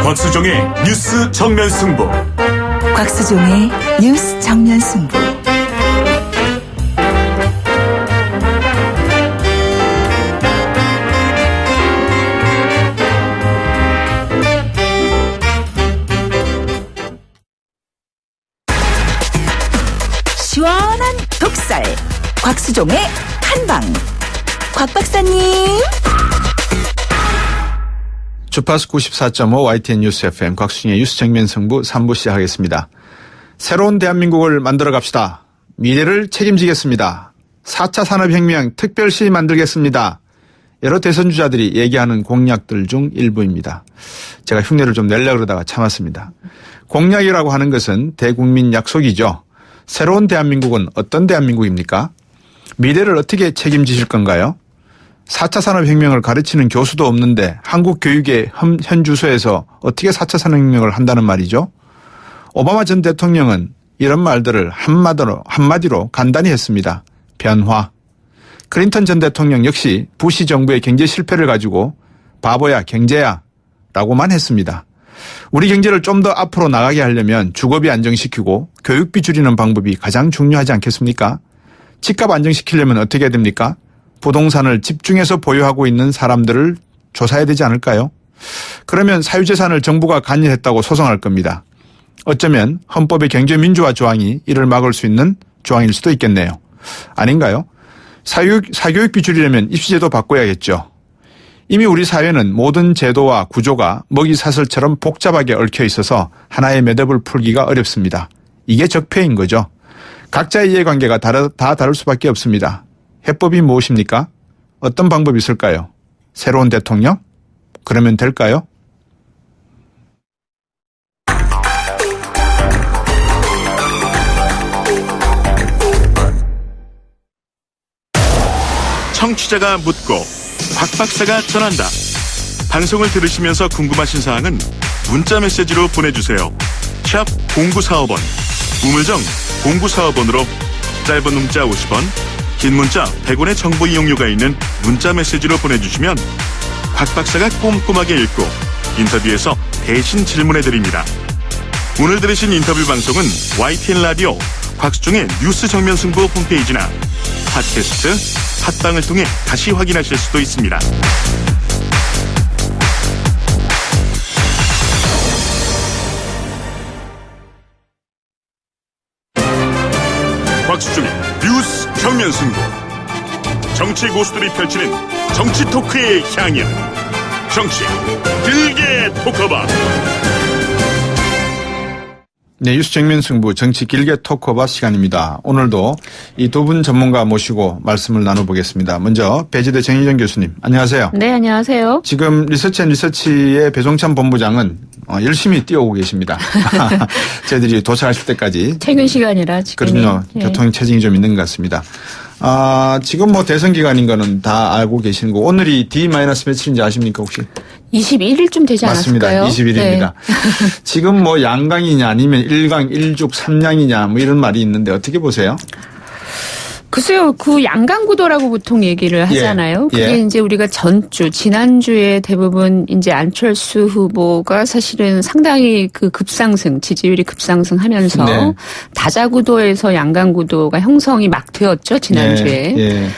곽수종의 뉴스 정면 승부. 곽수종의 뉴스 정면 승부. 시원한 독살. 곽수종의 한방. 곽 박사님. 주파수 94.5 YTN 뉴스 FM 곽수종의 뉴스 정면 승부 3부 시작하겠습니다. 새로운 대한민국을 만들어 갑시다. 미래를 책임지겠습니다. 4차 산업혁명 특별시 만들겠습니다. 여러 대선주자들이 얘기하는 공약들 중 일부입니다. 제가 흉내를 좀 내려고 그러다가 참았습니다. 공약이라고 하는 것은 대국민 약속이죠. 새로운 대한민국은 어떤 대한민국입니까? 미래를 어떻게 책임지실 건가요? 4차 산업혁명을 가르치는 교수도 없는데 한국 교육의 현 주소에서 어떻게 4차 산업혁명을 한다는 말이죠? 오바마 전 대통령은 이런 말들을 한마디로 간단히 했습니다. 변화. 클린턴 전 대통령 역시 부시 정부의 경제 실패를 가지고 바보야 경제야 라고만 했습니다. 우리 경제를 좀 더 앞으로 나가게 하려면 주거비 안정시키고 교육비 줄이는 방법이 가장 중요하지 않겠습니까? 집값 안정시키려면 어떻게 해야 됩니까? 부동산을 집중해서 보유하고 있는 사람들을 조사해야 되지 않을까요? 그러면 사유재산을 정부가 관여했다고 소송할 겁니다. 어쩌면 헌법의 경제민주화 조항이 이를 막을 수 있는 조항일 수도 있겠네요. 아닌가요? 사교육비 줄이려면 입시제도 바꿔야겠죠. 이미 우리 사회는 모든 제도와 구조가 먹이사슬처럼 복잡하게 얽혀 있어서 하나의 매듭을 풀기가 어렵습니다. 이게 적폐인 거죠. 각자의 이해관계가 다 다를 수밖에 없습니다. 해법이 무엇입니까? 어떤 방법이 있을까요? 새로운 대통령? 그러면 될까요? 청취자가 묻고 곽 박사가 전한다. 방송을 들으시면서 궁금하신 사항은 문자 메시지로 보내주세요. 샵 0945번, 우물정 0945번으로 짧은 문자 50원, 긴 문자 100원의 정보 이용료가 있는 문자 메시지로 보내주시면 곽 박사가 꼼꼼하게 읽고 인터뷰에서 대신 질문해드립니다. 오늘 들으신 인터뷰 방송은 YTN 라디오 곽수종의 뉴스 정면 승부 홈페이지나 팟캐스트, 팟빵을 통해 다시 확인하실 수도 있습니다. 곽수종의 뉴스 정면 승부. 정치 고수들이 펼치는 정치 토크의 향연. 정치 길게 토크바. 네, 뉴스 정면 승부 정치 길게 토크오바 시간입니다. 오늘도 이 두 분 전문가 모시고 말씀을 나눠보겠습니다. 먼저 배지대 정희정 교수님, 안녕하세요. 네, 안녕하세요. 지금 리서치앤리서치의 배종찬 본부장은 열심히 뛰어오고 계십니다. 저희들이 도착하실 때까지. 퇴근 시간이라 지금. 그럼요. 교통 체증이 좀 있는 것 같습니다. 지금 뭐 대선 기간인 거는 다 알고 계시는 거. 오늘이 D-며칠인지 아십니까 혹시? 21일쯤 되지 않았을까요? 맞습니다. 21일입니다. 네. 지금 뭐 양강이냐 아니면 1강 1죽 3냥이냐 뭐 이런 말이 있는데 어떻게 보세요? 글쎄요, 그 양강구도라고 보통 얘기를 하잖아요. 그게 이제 우리가 지난주에 대부분 이제 안철수 후보가 사실은 상당히 그 급상승, 지지율이 급상승하면서 네. 다자구도에서 양강구도가 형성이 막 되었죠, 지난주에. 네.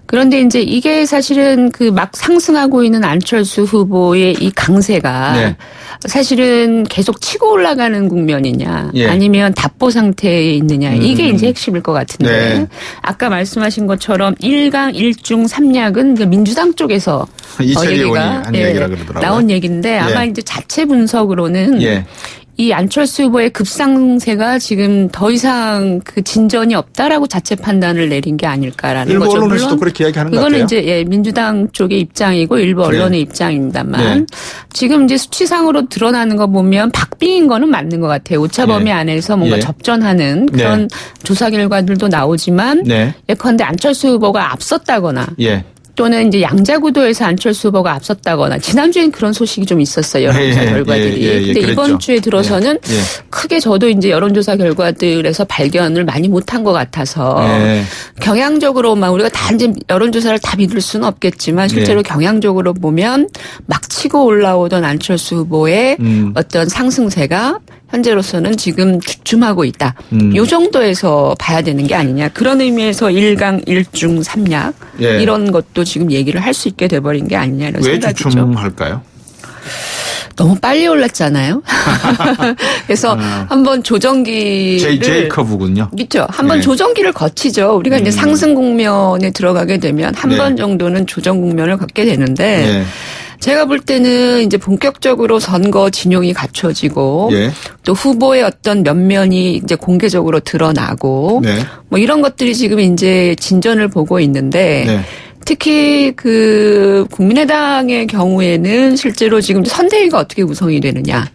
그런데 이제 이게 사실은 그 막 상승하고 있는 안철수 후보의 이 강세가 네. 사실은 계속 치고 올라가는 국면이냐 아니면 답보 상태에 있느냐 이게 이제 핵심일 것 같은데 네. 아까 말씀하신 것처럼 1강 1중 3약은 그 민주당 쪽에서 이철희 의원이 한 얘기라 그러더라고요. 나온 얘기인데 아마 이제 자체 분석으로는 이 안철수 후보의 급상세가 지금 더 이상 그 진전이 없다라고 자체 판단을 내린 게 아닐까라는 일부 거죠. 언론에서도 물론 그렇게 이야기하는 것 같아요. 그거는 이제 민주당 쪽의 입장이고 일부 언론의 입장입니다만 지금 이제 수치상으로 드러나는 거 보면 박빙인 거는 맞는 것 같아요. 오차범위 안에서 뭔가 접전하는 그런 조사 결과들도 나오지만 예컨대 안철수 후보가 앞섰다거나 또는 이제 양자구도에서 안철수 후보가 앞섰다거나 지난주엔 그런 소식이 좀 있었어요. 여론조사 결과들이. 근데 그랬죠. 이번 주에 들어서는 크게 저도 이제 여론조사 결과들에서 발견을 많이 못한 것 같아서 경향적으로만 우리가 다 이제 여론조사를 다 믿을 수는 없겠지만 실제로 경향적으로 보면 막 치고 올라오던 안철수 후보의 어떤 상승세가 현재로서는 지금 주춤하고 있다. 요 정도에서 봐야 되는 게 아니냐. 그런 의미에서 1강 1중 3약 이런 것도 지금 얘기를 할 수 있게 돼버린 게 아니냐 이런 왜 생각이죠. 주춤할까요? 너무 빨리 올랐잖아요. 그래서 한번 조정기를 J커브군요. 그렇죠. 한번 조정기를 거치죠. 우리가 이제 상승 국면에 들어가게 되면 한 번 정도는 조정 국면을 갖게 되는데 제가 볼 때는 이제 본격적으로 선거 진용이 갖춰지고 또 후보의 어떤 면면이 이제 공개적으로 드러나고 뭐 이런 것들이 지금 이제 진전을 보고 있는데 특히 그 국민의당의 경우에는 실제로 지금 선대위가 어떻게 구성이 되느냐.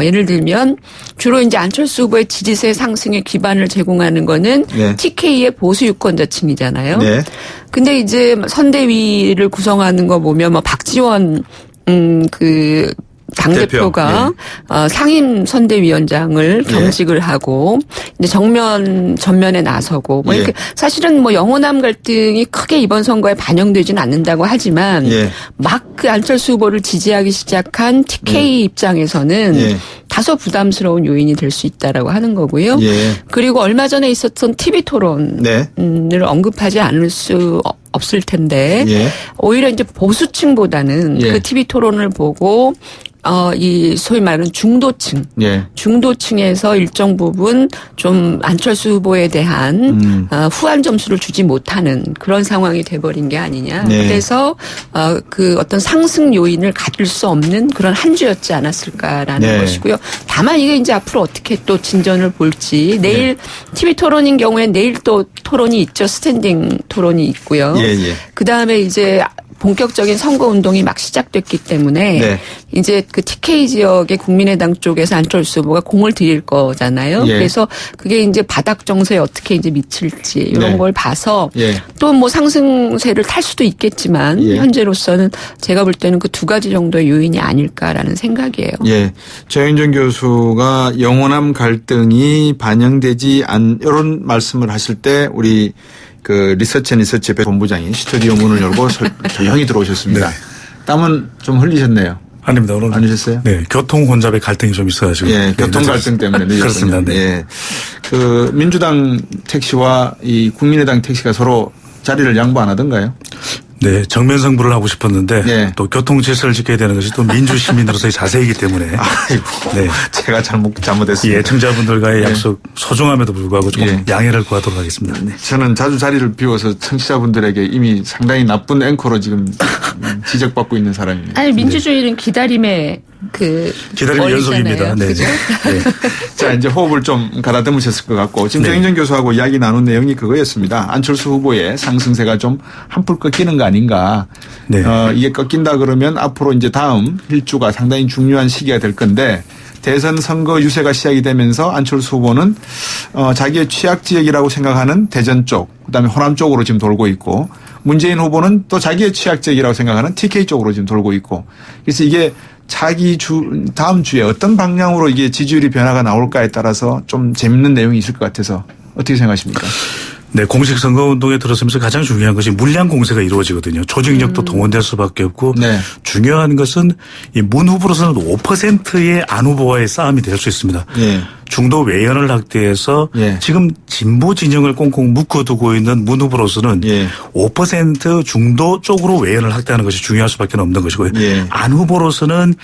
예를 들면 주로 이제 안철수 후보의 지지세 상승에 기반을 제공하는 거는 TK의 보수 유권자층이잖아요. 근데 이제 선대위를 구성하는 거 보면 뭐 박지원 그 당대표가 상임 선대위원장을 경직을 하고 이제 전면에 나서고 뭐 이렇게 사실은 뭐 영호남 갈등이 크게 이번 선거에 반영되지는 않는다고 하지만 막 그 안철수 후보를 지지하기 시작한 TK 입장에서는 다소 부담스러운 요인이 될 수 있다라고 하는 거고요. 그리고 얼마 전에 있었던 TV 토론을 언급하지 않을 수 없을 텐데 오히려 이제 보수층보다는 그 TV 토론을 보고 이 소위 말하는 중도층, 중도층에서 일정 부분 좀 안철수 후보에 대한 후한 점수를 주지 못하는 그런 상황이 돼버린 게 아니냐. 그래서 그 어떤 상승 요인을 가질 수 없는 그런 한 주였지 않았을까라는 것이고요. 다만 이게 이제 앞으로 어떻게 또 진전을 볼지 내일 TV 토론인 경우에 내일 또 토론이 있죠. 스탠딩 토론이 있고요. 그 다음에 이제 본격적인 선거 운동이 막 시작됐기 때문에 이제 그 TK 지역의 국민의당 쪽에서 안철수 후보가 공을 들일 거잖아요. 그래서 그게 이제 바닥 정세에 어떻게 이제 미칠지 이런 걸 봐서 또 뭐 상승세를 탈 수도 있겠지만 현재로서는 제가 볼 때는 그 두 가지 정도의 요인이 아닐까라는 생각이에요. 정영준 교수가 영호남 갈등이 반영되지 이런 말씀을 하실 때 우리 그 리서치 본부장이 스튜디오 문을 열고 조용히 들어오셨습니다. 땀은 좀 흘리셨네요. 아닙니다. 오늘 아니셨어요? 네, 교통 혼잡의 갈등이 좀 있어가지고. 교통 갈등 때문에 늦었군요. 그렇습니다. 그 민주당 택시와 이 국민의당 택시가 서로 자리를 양보 안 하던가요? 네, 정면 승부를 하고 싶었는데 또 교통 질서를 지켜야 되는 것이 또 민주 시민으로서의 자세이기 때문에. 아이고, 제가 잘못했습니다. 청자분들과의 약속 소중함에도 불구하고 조금 양해를 구하도록 하겠습니다. 저는 자주 자리를 비워서 청취자분들에게 이미 상당히 나쁜 앵커로 지금 지적받고 있는 사람입니다. 아니 민주주의는 기다림의 기다림의 연속입니다. 네. 자, 이제 호흡을 좀 가다듬으셨을 것 같고 지금 정영준 교수하고 이야기 나눈 내용이 그거였습니다. 안철수 후보의 상승세가 좀 한풀 꺾이는 거 아닌가. 이게 꺾인다 그러면 앞으로 이제 다음 일주가 상당히 중요한 시기가 될 건데 대선 선거 유세가 시작이 되면서 안철수 후보는 자기의 취약 지역이라고 생각하는 대전 쪽, 그다음에 호남 쪽으로 지금 돌고 있고 문재인 후보는 또 자기의 취약 지역이라고 생각하는 TK 쪽으로 지금 돌고 있고 그래서 이게 다음 주에 어떤 방향으로 이게 지지율이 변화가 나올까에 따라서 좀 재밌는 내용이 있을 것 같아서 어떻게 생각하십니까? 네, 공식 선거운동에 들어서면서 가장 중요한 것이 물량 공세가 이루어지거든요. 조직력도 동원될 수밖에 없고 중요한 것은 이 문 후보로서는 5%의 안 후보와의 싸움이 될 수 있습니다. 중도 외연을 확대해서 지금 진보 진영을 꽁꽁 묶어두고 있는 문 후보로서는 5% 중도 쪽으로 외연을 확대하는 것이 중요할 수밖에 없는 것이고요. 안 후보로서는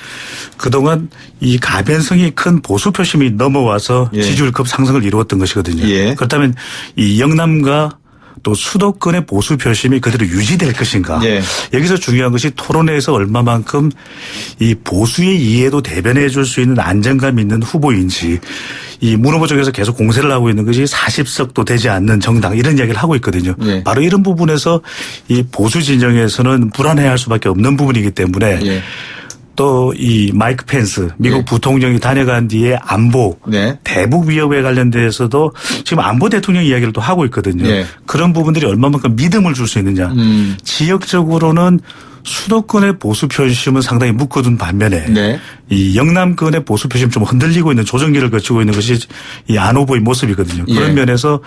그동안 이 가변성이 큰 보수 표심이 넘어와서 지지율급 상승을 이루었던 것이거든요. 그렇다면 이 영남과 또 수도권의 보수 표심이 그대로 유지될 것인가. 여기서 중요한 것이 토론회에서 얼마만큼 이 보수의 이해도 대변해 줄 수 있는 안정감 있는 후보인지 이 문 후보 쪽에서 계속 공세를 하고 있는 것이 40석도 되지 않는 정당 이런 이야기를 하고 있거든요. 바로 이런 부분에서 이 보수 진영에서는 불안해할 수밖에 없는 부분이기 때문에 또 이 마이크 펜스 미국 네. 부통령이 다녀간 뒤에 안보 네. 대북 위협에 관련돼서도 지금 안보 대통령 이야기를 또 하고 있거든요. 네. 그런 부분들이 얼마만큼 믿음을 줄 수 있느냐. 지역적으로는 수도권의 보수 표심은 상당히 묶어둔 반면에 네. 이 영남권의 보수 표심 좀 흔들리고 있는 조정기를 거치고 있는 것이 이 안 후보의 모습이거든요. 그런 예. 면에서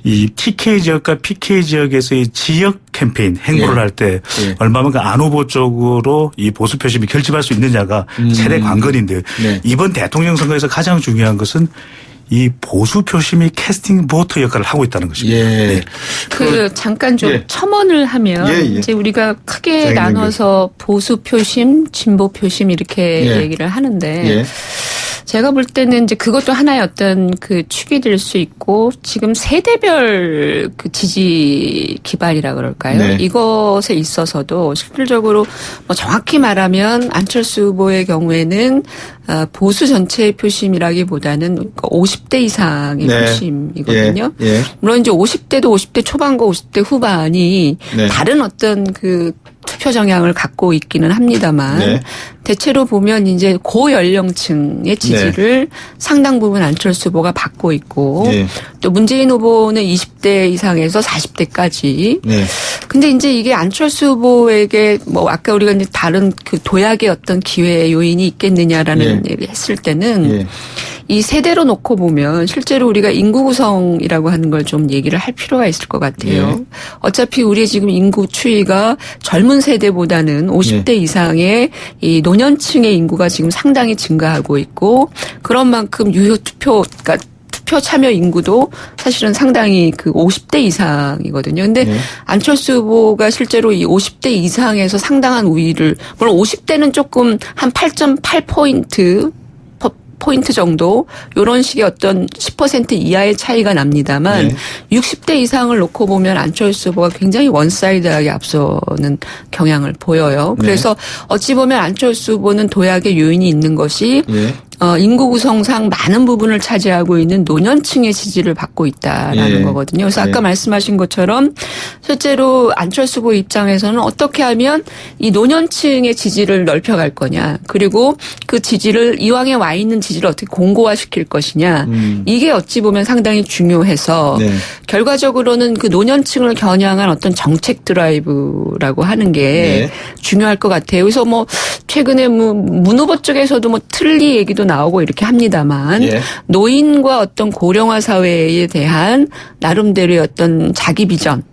이 TK 지역과 PK 지역에서의 지역 캠페인 행보를 예. 할 때 예. 얼마만큼 안 후보 쪽으로 이 보수 표심이 결집할 수 있느냐가 최대 관건인데 네. 이번 대통령 선거에서 가장 중요한 것은 이 보수 표심이 캐스팅 보트 역할을 하고 있다는 것입니다. 예. 네. 잠깐 좀 예. 첨언을 하면 예, 예. 이제 우리가 크게 장인영 나눠서 보수 표심, 진보 표심 이렇게 예. 얘기를 하는데 예. 제가 볼 때는 이제 그것도 하나의 어떤 그 축이 될 수 있고 지금 세대별 그 지지 기반이라 그럴까요? 네. 이것에 있어서도 실질적으로 뭐 정확히 말하면 안철수 후보의 경우에는 보수 전체의 표심이라기보다는 50대 이상의 네. 표심이거든요. 예. 예. 물론 이제 50대도 50대 초반과 50대 후반이 네. 다른 어떤 그 투표 정향을 갖고 있기는 합니다만 네. 대체로 보면 이제 고연령층의 지지를 상당 부분 안철수 후보가 받고 있고 네. 또 문재인 후보는 20대 이상에서 40대까지. 네. 근데 이제 이게 안철수 후보에게 뭐 아까 우리가 이제 다른 그 도약의 어떤 기회 요인이 있겠느냐라는 예. 얘기를 했을 때는 예. 이 세대로 놓고 보면 실제로 우리가 인구 구성이라고 하는 걸 좀 얘기를 할 필요가 있을 것 같아요. 예. 어차피 우리의 지금 인구 추이가 젊은 세대보다는 50대 이상의 이 노년층의 인구가 지금 상당히 증가하고 있고 그런 만큼 유효 투표, 그러니까 투표 참여 인구도 사실은 상당히 그 50대 이상이거든요. 근데 네. 안철수 후보가 실제로 이 50대 이상에서 상당한 우위를, 물론 50대는 조금 한 8.8포인트 정도 이런 식의 어떤 10% 이하의 차이가 납니다만 네. 60대 이상을 놓고 보면 안철수 후보가 굉장히 원사이드하게 앞서는 경향을 보여요. 그래서 어찌 보면 안철수 후보는 도약의 요인이 있는 것이 예. 인구 구성상 많은 부분을 차지하고 있는 노년층의 지지를 받고 있다라는 예. 거거든요. 그래서 아까 예. 말씀하신 것처럼 실제로 안철수 후보 입장에서는 어떻게 하면 이 노년층의 지지를 넓혀갈 거냐. 그리고 그 지지를 이왕에 와 있는 지지를 어떻게 공고화시킬 것이냐. 이게 어찌 보면 상당히 중요해서 네. 결과적으로는 그 노년층을 겨냥한 어떤 정책 드라이브라고 하는 게 네. 중요할 것 같아요. 그래서 뭐 최근에 문 후보 쪽에서도 뭐 틀리 얘기도 나오고 이렇게 합니다만 예. 노인과 어떤 고령화 사회에 대한 나름대로의 어떤 자기 비전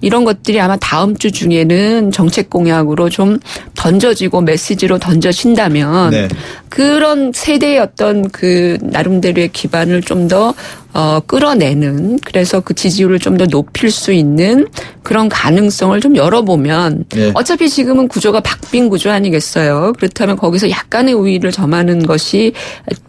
이런 것들이 아마 다음 주 중에는 정책 공약으로 좀 던져지고 메시지로 던져진다면 네. 그런 세대의 어떤 그 나름대로의 기반을 좀 더 끌어내는 그래서 그 지지율을 좀 더 높일 수 있는 그런 가능성을 좀 열어보면 네. 어차피 지금은 구조가 박빙 구조 아니겠어요. 그렇다면 거기서 약간의 우위를 점하는 것이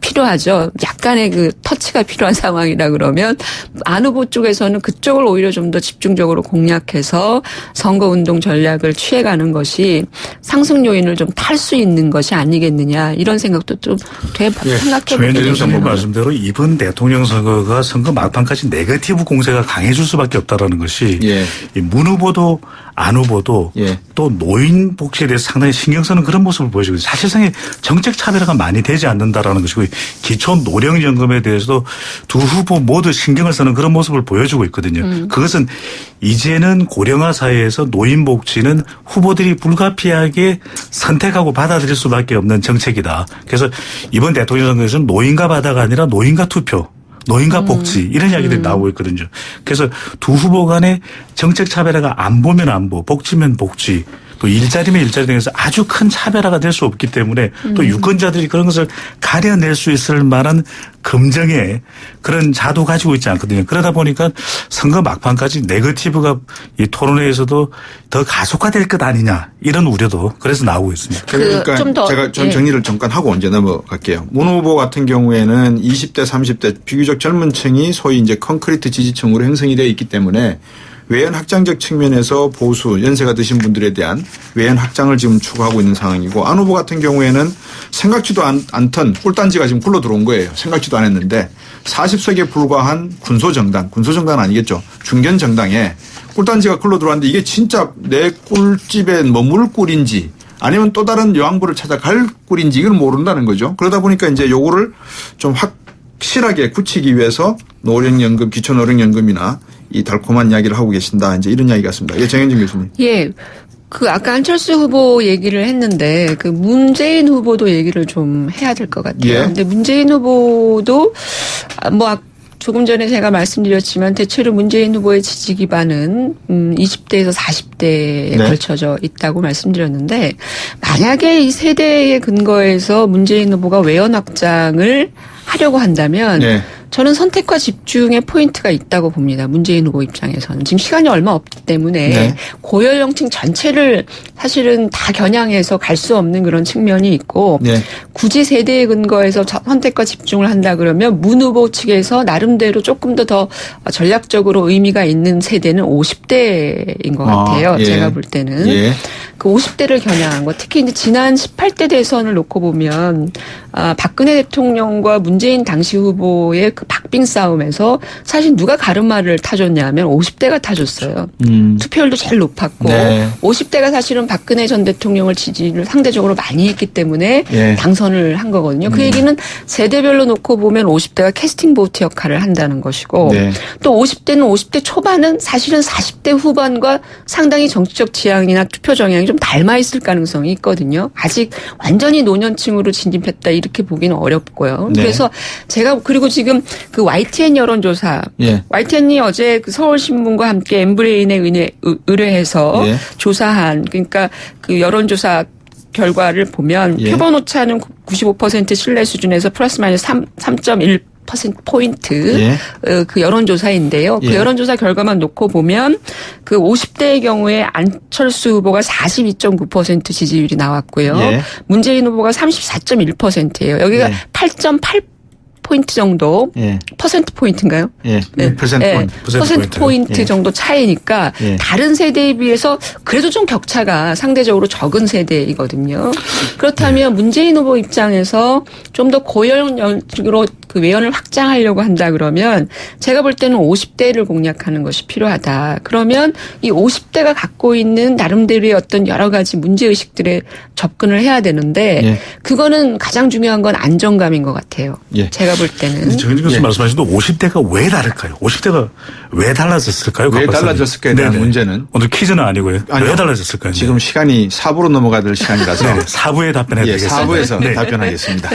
필요하죠. 약간의 그 터치가 필요한 상황이라 그러면 안 후보 쪽에서는 그쪽을 오히려 좀 더 집중적으로 공략해서 선거운동 전략을 취해가는 것이 상승 요인을 좀 탈 수 있는 것이 아니겠느냐 이런 생각도 좀 생각해보는 조현진 게 선생님 말씀대로 이번 대통령 선거가 선거 막판까지 네거티브 공세가 강해질 수밖에 없다라는 것이 예. 이 문 후보도 안 후보도 예. 또 노인 복지에 대해서 상당히 신경 쓰는 그런 모습을 보여주고 사실상의 정책 차별화가 많이 되지 않는다라는 것이고 기초 노령연금에 대해서도 두 후보 모두 신경을 쓰는 그런 모습을 보여주고 있거든요. 그것은 이제는 고령화 사회에서 노인 복지는 후보들이 불가피하게 선택하고 받아들일 수밖에 없는 정책이다. 그래서 이번 대통령 선거에서는 노인과 바다가 아니라 노인과 투표. 노인과 복지 이런 이야기들이 나오고 있거든요. 그래서 두 후보 간의 정책 차별화가 안 보면 안보, 복지면 복지, 또 일자리면 일자리 등에서 아주 큰 차별화가 될 수 없기 때문에 또 유권자들이 그런 것을 가려낼 수 있을 만한 검증의 그런 자도 가지고 있지 않거든요. 그러다 보니까 선거 막판까지 네거티브가 이 토론회에서도 더 가속화될 것 아니냐 이런 우려도 그래서 나오고 있습니다. 그러니까 좀 더, 제가 좀 예. 정리를 잠깐 하고 이제 넘어갈게요. 문 후보 같은 경우에는 20대, 30대 비교적 젊은 층이 소위 이제 콘크리트 지지층으로 형성이 되어 있기 때문에 외연 확장적 측면에서 보수 연세가 드신 분들에 대한 외연 확장을 지금 추구하고 있는 상황이고 안 후보 같은 경우에는 생각지도 않던 꿀단지가 지금 굴러 들어온 거예요. 생각지도 않았는데 40석에 불과한 군소정당 아니겠죠. 중견정당에 꿀단지가 굴러 들어왔는데 이게 진짜 내 꿀집에 머물 꿀인지 아니면 또 다른 여왕부를 찾아갈 꼴인지 이걸 모른다는 거죠. 그러다 보니까 이제 요거를 좀 확실하게 굳히기 위해서 노령연금, 기초노령연금이나 이 달콤한 이야기를 하고 계신다. 이제 이런 이야기 같습니다. 예, 정현진 교수님. 예. 그 아까 안철수 후보 얘기를 했는데 그 문재인 후보도 얘기를 좀 해야 될 것 같아요. 예. 근데 문재인 후보도 뭐 조금 전에 제가 말씀드렸지만 대체로 문재인 후보의 지지 기반은 20대에서 40대에 네. 걸쳐져 있다고 말씀드렸는데 만약에 이 세대의 근거에서 문재인 후보가 외연 확장을 하려고 한다면 네. 저는 선택과 집중의 포인트가 있다고 봅니다. 문재인 후보 입장에서는. 지금 시간이 얼마 없기 때문에 네. 고연령층 전체를 사실은 다 겨냥해서 갈 수 없는 그런 측면이 있고 네. 굳이 세대에 근거해서 선택과 집중을 한다 그러면 문 후보 측에서 나름대로 조금 더 전략적으로 의미가 있는 세대는 50대인 것 같아요. 예. 제가 볼 때는. 예. 그 50대를 겨냥한 거. 특히 이제 지난 18대 대선을 놓고 보면 박근혜 대통령과 문재인 당시 후보의 그 박빙 싸움에서 사실 누가 가르마를 타줬냐면 50대가 타줬어요. 투표율도 제일 높았고 네. 50대가 사실은 박근혜 전 대통령을 지지를 상대적으로 많이 했기 때문에 예. 당선을 한 거거든요. 그 얘기는 세대별로 놓고 보면 50대가 캐스팅 보트 역할을 한다는 것이고 네. 또 50대는 50대 초반은 사실은 40대 후반과 상당히 정치적 지향이나 투표 정향이 좀 닮아 있을 가능성이 있거든요. 아직 완전히 노년층으로 진입했다 이렇게 보기는 어렵고요. 네. 그래서 제가 그리고 지금 그 YTN 여론조사, 예. YTN이 어제 그 서울신문과 함께 엠브레인에 의뢰해서 예. 조사한 그러니까 그 여론조사 결과를 보면 예. 표본 오차는 95% 신뢰 수준에서 플러스 마이너스 3.1%포인트 예. 그 여론조사인데요. 그 예. 여론조사 결과만 놓고 보면 그 50대의 경우에 안철수 후보가 42.9% 지지율이 나왔고요. 예. 문재인 후보가 34.1%예요. 여기가 예. 8.8포인트 정도 예. 퍼센트 포인트인가요? 예. 네. 퍼센트 네. 포인트. 퍼센트 포인트 예. 정도 차이니까 예. 다른 세대에 비해서 그래도 좀 격차가 상대적으로 적은 세대이거든요. 그렇다면 문재인 후보 입장에서 좀 더 고연령으로 그 외연을 확장하려고 한다 그러면 제가 볼 때는 50대를 공략하는 것이 필요하다. 그러면 이 50대가 갖고 있는 나름대로의 어떤 여러 가지 문제의식들에 접근을 해야 되는데 예. 그거는 가장 중요한 건 안정감인 것 같아요. 예. 제가 볼 때는. 정현진 교수 예. 말씀하신 대로 50대가 왜 다를까요? 50대가 왜 달라졌을까요? 왜 곽 박사님? 달라졌을까에 대한 네네. 문제는 오늘 퀴즈는 아니고요. 아니요. 왜 달라졌을까요? 지금 시간이 4부로 넘어가야 될 시간이라서 네. 4부에 답변해야 예, 되겠습니다. 4부에서 네. 답변하겠습니다.